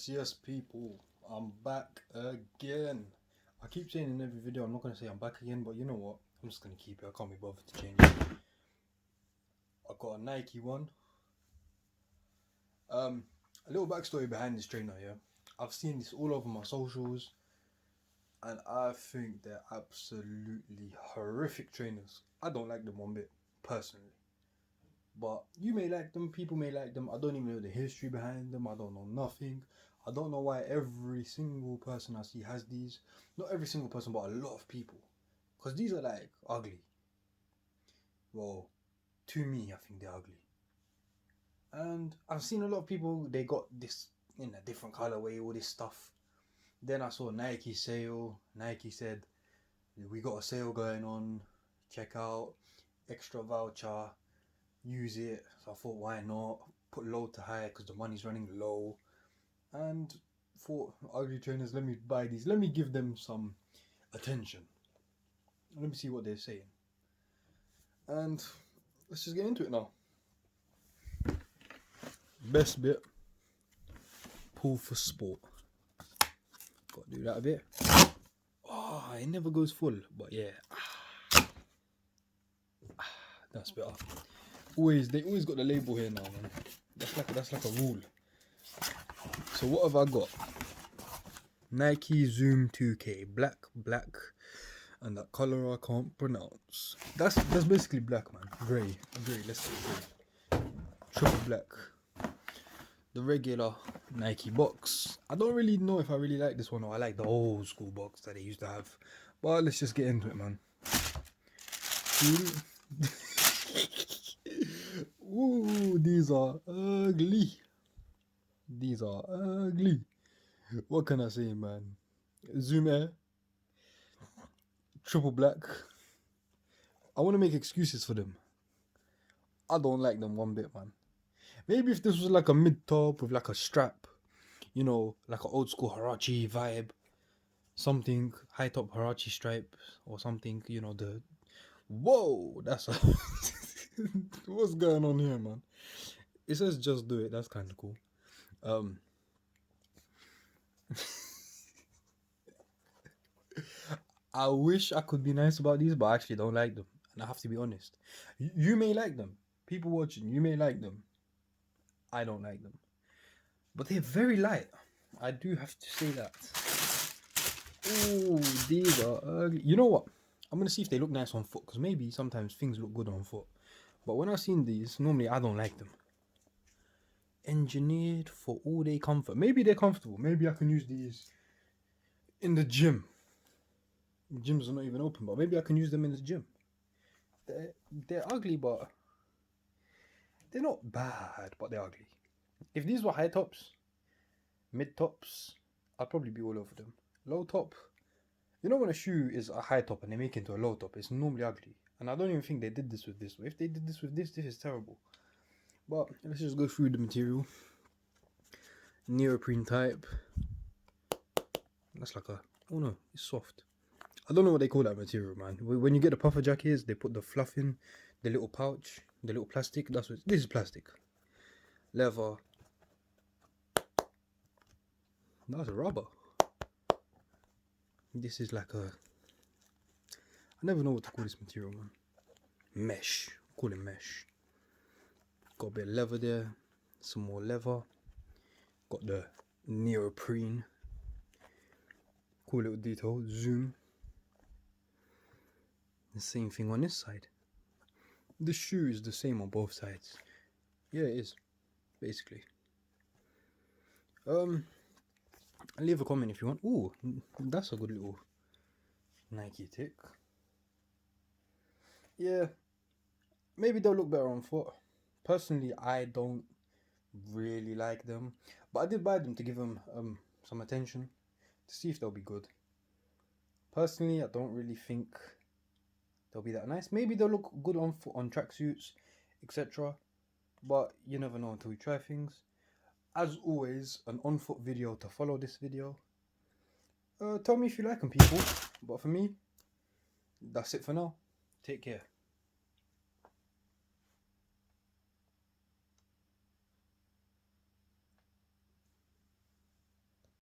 Yes, people, I'm back again. I keep saying in every video, I'm not going to say I'm back again, but you know what? I'm just going to keep it. I can't be bothered to change it. I got a Nike one. A little backstory behind this trainer, yeah? I've seen this all over my socials, and I think they're absolutely horrific trainers. I don't like them one bit, personally. But you may like them, people may like them. I don't even know the history behind them. I don't know nothing. I don't know why every single person I see has these. Not every single person, but a lot of people. Because these are like ugly. Well, to me, I think they're ugly. And I've seen a lot of people, they got this in a different colorway, all this stuff. Then I saw Nike sale. Nike said, we got a sale going on. Check out. Extra voucher. Use it. So I thought, why not? Put low to high because the money's running low. And thought, ugly trainers, let me buy these. Let me give them some attention. Let me see what they're saying. And let's just get into it now. Best bit, pull for sport. Gotta do that a bit. Oh, it never goes full, but yeah. That's better. They always got the label here now, man. That's like a rule. So what have I got? Nike Zoom 2K, black, and that color I can't pronounce. That's basically black, man. Grey. Let's go grey. Triple black. The regular Nike box. I don't really know if I really like this one or I like the old school box that they used to have. But let's just get into it, man. Ooh, these are ugly. What can I say, man? Zoom Air. Triple black. I want to make excuses for them. I don't like them one bit, man. Maybe if this was like a mid-top with like a strap, you know, like an old school Huarache vibe, something high-top Huarache stripe or something, you know, whoa, that's a what's going on here, man? It says just do it. That's kind of cool. I wish I could be nice about these, but I actually don't like them, and I have to be honest. You may like them. People watching, you may like them. I don't like them. But they're very light. I do have to say that. Ooh, these are ugly. You know what? I'm going to see if they look nice on foot. Because maybe sometimes things look good on foot. But when I've seen these, normally I don't like them. Engineered for all day comfort. Maybe they're comfortable. Maybe I can use these in the gym. Gyms are not even open. But maybe I can use them in the gym. They're ugly, but they're not bad. But they're ugly. If these were high tops, mid tops, I'd probably be all over them. Low top, you know when a shoe is a high top and they make it into a low top, it's normally ugly. And I don't even think they did this with this. If they did this with this is terrible. But let's just go through the material. Neoprene type. That's like a, oh no, it's soft. I don't know what they call that material, man. When you get the puffer jackets, they put the fluff in, the little pouch, the little plastic. This is plastic. Leather. That's rubber. This is like I never know what to call this material, man. Mesh. Call it mesh. Got a bit of leather there. Some more leather. Got the neoprene. Cool little detail. Zoom. The same thing on this side. The shoe is the same on both sides. Yeah, it is. Basically. Leave a comment if you want. Ooh, that's a good little Nike tick. Yeah, maybe they'll look better on foot. Personally, I don't really like them, but I did buy them to give them some attention to see if they'll be good. Personally, I don't really think they'll be that nice. Maybe they'll look good on foot, on tracksuits, etc. But you never know until you try things. As always, an on-foot video to follow this video. Tell me if you like them, people. But for me, that's it for now. Take care.